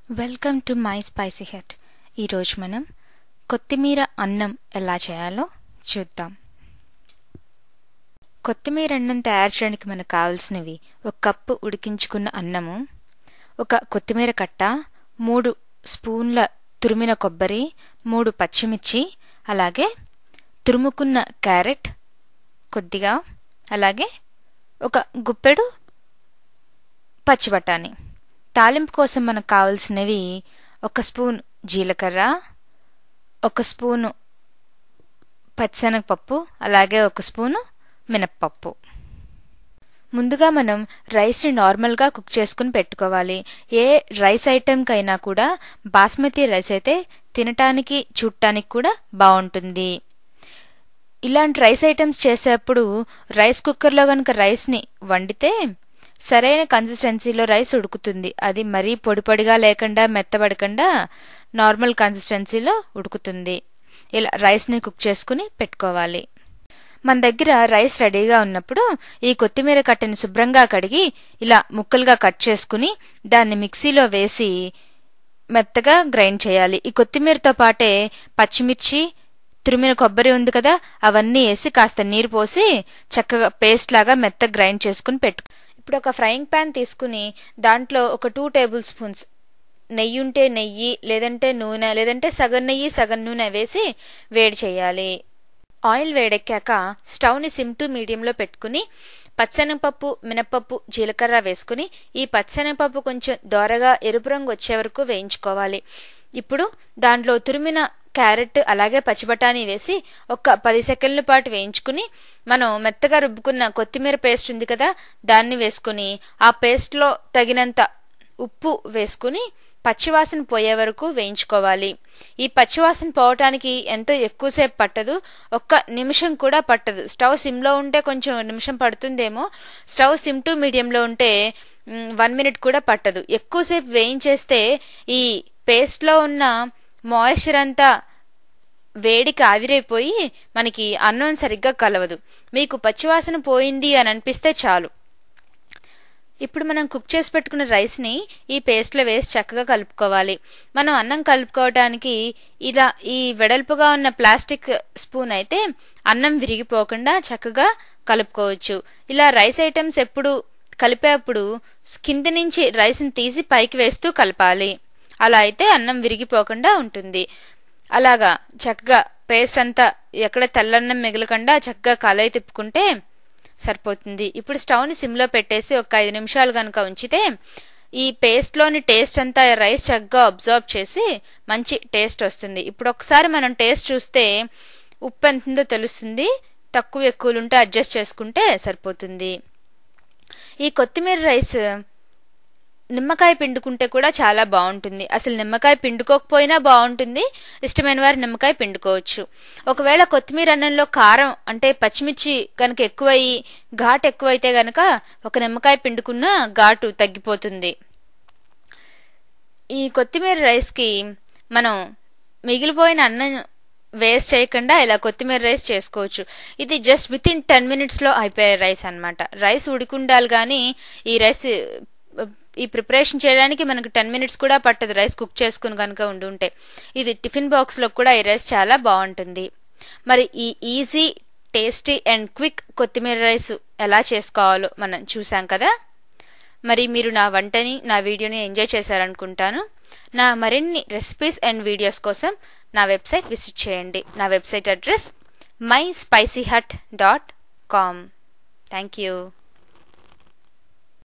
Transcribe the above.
Welcome to my spicy hut. ఈరోజు మనం కొత్తిమీర అన్నం ఎలా చేయాలో చూద్దాం. కొత్తిమీర అన్నం తయారు చేయడానికి మనకు కావాల్సినవి: 1 కప్పు ఉడికించుకున్న అన్నము, 1 కొత్తిమీర కట్ట, 3 స్పూన్ల తురిమిన కొబ్బరి, 3 పచ్చిమిర్చి, అలాగే తురుముకున్న క్యారెట్ కొద్దిగా, అలాగే 1 గుప్పెడు పచ్చి బఠానీ. తాలింపు కోసం మనకు కావాల్సినవి: 1 స్పూన్ జీలకర్ర, 1 స్పూను పచ్చిశనగపప్పు, అలాగే 1 స్పూను మినప్పప్పు. ముందుగా మనం రైస్ని నార్మల్గా కుక్ చేసుకుని పెట్టుకోవాలి. ఏ రైస్ ఐటెంకైనా కూడా బాస్మతి రైస్ అయితే తినటానికి చూడటానికి కూడా బాగుంటుంది. ఇలాంటి రైస్ ఐటమ్స్ చేసేటప్పుడు రైస్ కుక్కర్లో కనుక రైస్ని వండితే సరైన కన్సిస్టెన్సీలో రైస్ ఉడుకుతుంది. అది మరీ పొడి పొడిగా లేకుండా మెత్తబడకుండా నార్మల్ కన్సిస్టెన్సీలో ఉడుకుతుంది. ఇలా రైస్ని కుక్ చేసుకుని పెట్టుకోవాలి. మన దగ్గర రైస్ రెడీగా ఉన్నప్పుడు ఈ కొత్తిమీర కట్టని శుభ్రంగా కడిగి ఇలా ముక్కలుగా కట్ చేసుకుని దాన్ని మిక్సీలో వేసి మెత్తగా గ్రైండ్ చేయాలి. ఈ కొత్తిమీరతో పాటే పచ్చిమిర్చి, తురిమిన కొబ్బరి ఉంది కదా, అవన్నీ వేసి కాస్త నీరు పోసి చక్కగా పేస్ట్ లాగా మెత్తగా గ్రైండ్ చేసుకుని ఇప్పుడు ఒక ఫ్రైయింగ్ ప్యాన్ తీసుకుని దాంట్లో ఒక 2 టేబుల్ స్పూన్స్ నెయ్యి ఉంటే నెయ్యి, లేదంటే నూనె, లేదంటే సగం నెయ్యి సగం నూనె వేసి వేడి చేయాలి. ఆయిల్ వేడెక్కాక స్టవ్ని సిమ్ టు మీడియంలో పెట్టుకుని పచ్చెనగపప్పు, మినపప్పు, జీలకర్ర వేసుకుని ఈ పచ్చెనగపప్పు కొంచెం దోరగా ఎరుపు రంగు వచ్చే వరకు వేయించుకోవాలి. ఇప్పుడు దాంట్లో తురిమిన క్యారెట్ అలాగే పచ్చిబఠానీ వేసి ఒక 10 సెకండ్ల పాటు వేయించుకుని మనం మెత్తగా రుబ్బుకున్న కొత్తిమీర పేస్ట్ ఉంది కదా, దాన్ని వేసుకుని ఆ పేస్ట్లో తగినంత ఉప్పు వేసుకుని పచ్చివాసన పోయే వరకు వేయించుకోవాలి. ఈ పచ్చివాసన పోవటానికి ఎంతో ఎక్కువసేపు పట్టదు, 1 నిమిషం కూడా పట్టదు. స్టవ్ సిమ్లో ఉంటే కొంచెం నిమిషం పడుతుందేమో, స్టవ్ సిమ్ టు మీడియంలో ఉంటే 1 మినిట్ కూడా పట్టదు. ఎక్కువసేపు వేయించేస్తే ఈ పేస్ట్లో ఉన్న మాయిశ్చర్ అంతా వేడికి ఆవిరైపోయి మనకి అన్నం సరిగ్గా కలవదు. మీకు పచ్చివాసన పోయింది అని అనిపిస్తే చాలు. ఇప్పుడు మనం కుక్ చేసి పెట్టుకున్న రైస్ని ఈ పేస్ట్లో వేసి చక్కగా కలుపుకోవాలి. మనం అన్నం కలుపుకోవడానికి ఇలా ఈ వెడల్పుగా ఉన్న ప్లాస్టిక్ స్పూన్ అయితే అన్నం విరిగిపోకుండా చక్కగా కలుపుకోవచ్చు. ఇలా రైస్ ఐటమ్స్ ఎప్పుడు కలిపేటప్పుడు కింద నుంచి రైస్ని తీసి పైకి వేస్తూ కలపాలి. అలా అయితే అన్నం విరిగిపోకుండా ఉంటుంది. అలాగా చక్కగా పేస్ట్ అంతా ఎక్కడ తెల్లన్నం మిగలకుండా చక్కగా కలయి తిప్పుకుంటే సరిపోతుంది. ఇప్పుడు స్టవ్ని సిమ్లో పెట్టేసి ఒక 5 నిమిషాలు కనుక ఉంచితే ఈ పేస్ట్లోని టేస్ట్ అంతా రైస్ చక్కగా అబ్జర్వ్ చేసి మంచి టేస్ట్ వస్తుంది. ఇప్పుడు ఒకసారి మనం టేస్ట్ చూస్తే ఉప్పు ఎంతుందో తెలుస్తుంది. తక్కువ ఎక్కువలు ఉంటే అడ్జస్ట్ చేసుకుంటే సరిపోతుంది. ఈ కొత్తిమీర రైస్ నిమ్మకాయ పిండుకుంటే కూడా చాలా బాగుంటుంది. అసలు నిమ్మకాయ పిండుకోకపోయినా బాగుంటుంది, ఇష్టమైన వారు నిమ్మకాయ పిండుకోవచ్చు. ఒకవేళ కొత్తిమీర అన్నంలో కారం అంటే పచ్చిమిర్చి కనుక ఎక్కువయ్యి ఘాటు ఎక్కువైతే గనక 1 నిమ్మకాయ పిండుకున్నా ఘాటు తగ్గిపోతుంది. ఈ కొత్తిమీర రైస్కి మనం మిగిలిపోయిన అన్నం వేస్ట్ చేయకుండా ఇలా కొత్తిమీర రైస్ చేసుకోవచ్చు. ఇది జస్ట్ వితిన్ 10 మినిట్స్లో అయిపోయే రైస్ అనమాట. రైస్ ఉడికుండాలి కానీ ఈ ప్రిపరేషన్ చేయడానికి మనకు 10 మినిట్స్ కూడా పట్టదు, రైస్ కుక్ చేసుకుని కనుక ఉంటే. ఇది టిఫిన్ బాక్స్లో కూడా ఈ రైస్ చాలా బాగుంటుంది. మరి ఈ ఈజీ, టేస్టీ అండ్ క్విక్ కొత్తిమీర రైస్ ఎలా చేసుకోవాలో మనం చూసాం కదా. మరి మీరు నా వంటని, నా వీడియోని ఎంజాయ్ చేశారనుకుంటాను. నా మరిన్ని రెసిపీస్ అండ్ వీడియోస్ కోసం నా వెబ్సైట్ విజిట్ చేయండి. నా website address myspicyhut.com. Thank you.